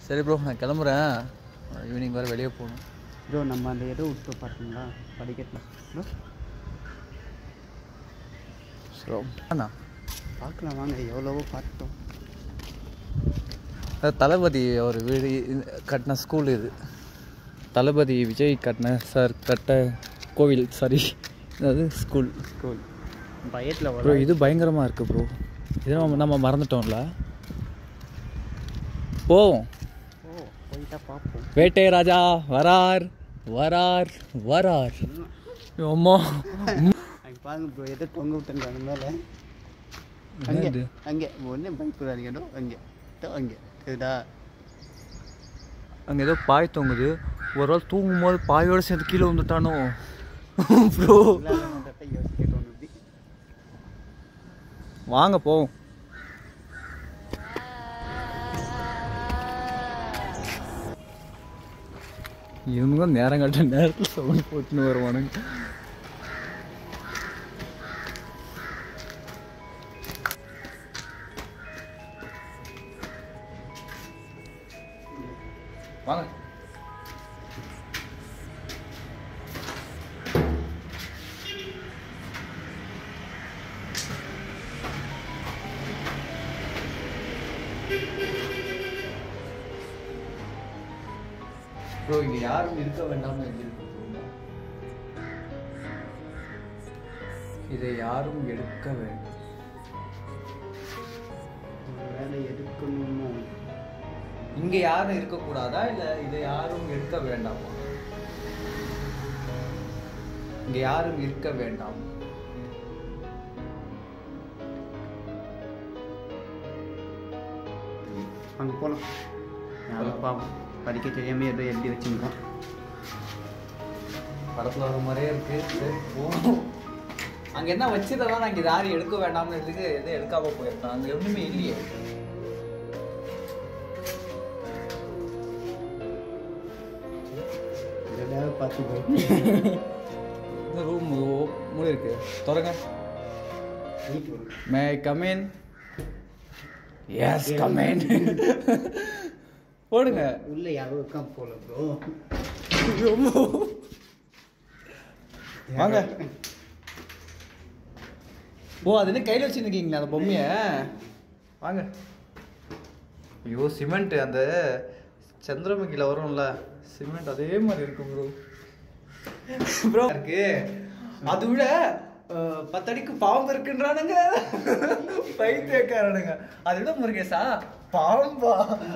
சரி ப்ரோ, நான் கிளம்புறேன். ஈவினிங் வர வெளியே போகணும். ப்ரோ நம்ம அந்த எதோ விட்டு பார்த்தீங்களா படிக்கட்டில் ப்ரோ? ஸோ அண்ணா பார்க்கலாம் வாங்க, எவ்வளவோ பார்த்துட்டோம். தளபதி அவர் வீடு கட்டின ஸ்கூல் இது. தளபதி விஜய் கட்டின கட்ட கோவில், சாரி, அதாவது ஸ்கூல். பயத்தில் ப்ரோ இது பயங்கரமாக இருக்குது ப்ரோ. இது நம்ம மறந்துட்டோம்ல. போவோம், போயிட்டா பார்ப்போம். வேட்டை ராஜா வரார் வரார் வரார். அம்மா அங்கே பாருங்க ப்ரோ, எதோ தொங்க விட்டுருக்காங்க மேலே. அங்கே அங்கே ஒன்றே பயப்படுறாங்க. அங்கே அங்கே இதுடா, அங்கே ஏதோ பாய் தொங்குது. ஒரு நாள் தூங்கும் போது பாயோடு சேர்ந்து கீழே வந்துட்டானோ ப்ரோ. யோசிக்க தோணுது. வாங்க போவோம். இவங்க நேரம் கட்ட நேரத்தில் சவுண்ட் போட்டுன்னு வருவானுங்க. வாங்க. ப்ரோ இங்கே யாரும் இருக்க வேண்டாம்னு எழுதியிருக்கு. இதை யாரும் எடுக்க வேண்டும். வேலை எடுக்கணுமோ? இங்கே யாரும் இருக்கக்கூடாதா, இல்லை இதை யாரும் எடுக்க வேண்டாமா? இங்கே யாரும் இருக்க வேண்டாம். அங்கே போகலாம். யாரும் பாவம் படிக்க தெரியாமல் ஏதோ எழுதி வச்சுருக்கோம். படத்தில் வர மாதிரியே இருக்கு. சரி போகணும். அங்கே என்ன வச்சதெல்லாம் நான் இங்கே யாரும் எடுக்க வேண்டாம்னு எதுக்கு எதுவும் எடுக்காம போயிருக்கேன். அங்கே ஒன்றுமே இல்லையே. பார்த்து போய் இந்த ரூம் மூடி இருக்கு, தொடங்க. May I come in? Yes come in. போடுங்க. உள்ள யாரும் இருக்கா போல ப்ரோ. வாங்க. ஓ அது என்ன கையில் வச்சுருக்கீங்களா அந்த பொம்மைய? வாங்க. ஐயோ சிமெண்ட் அந்த சந்திரமுகியில் வரும்ல சிமெண்ட், அதே மாதிரி இருக்கும் ப்ரோ. ப்ரோ இருக்கு. அது விட 10 அடிக்கு பாம்பு இருக்குன்றானுங்க பைத்தியக்காரனுங்க. அதை விட முருகேசா பாம்பா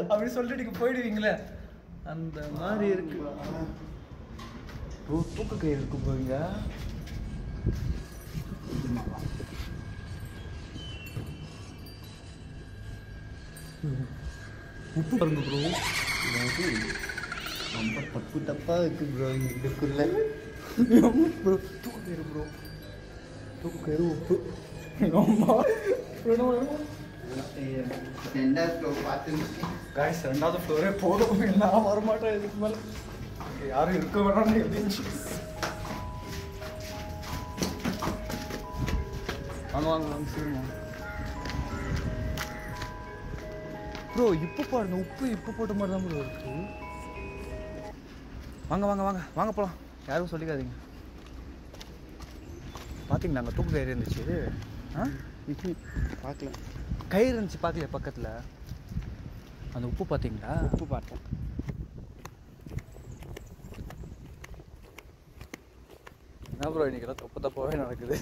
அப்படின்னு சொல்லிட்டு நீங்க போயிடுவீங்களே, அந்த மாதிரி இருக்கு ப்ரோ. தூக்கு கயிறு இருக்கு போவீங்க. உப்பு பாருங்க ப்ரோ. ரொம்ப தப்பு தப்பாக இருக்குது ப்ரோ இதுக்குள்ள. ப்ரோ தூக்கு கயிறு ப்ரோ, தூக்கு கயிறு உப்பு. ரெண்டாவது ஃப்ளோர் பார்த்து காய்ஸ், 2வது ஃப்ளோரே போதும். நான் வரமாட்டேன் இதுக்கு மேலே. யாரும் இருக்க வேணாம்னு எழுதிச்சு. வாங்க வாங்க வாங்க சரிங்க ப்ரோ. இப்போ பாருங்க, உப்பு இப்போ போட்ட மாதிரி தான் ப்ரோ இருக்கு. வாங்க வாங்க வாங்க வாங்க போகலாம். யாரும் சொல்லிக்காதீங்க. பார்த்தீங்களா அங்கே தூக்கு கயிறு இருந்துச்சு. ஆ பார்க்கல, கயிறு இருந்துச்சு பார்க்கல பக்கத்தில். அந்த உப்பு பார்த்தீங்களா? உப்பு பார்த்தேன். என்ன ப்ரோ இன்னைக்கு தப்பு தப்பாகவே நடக்குது.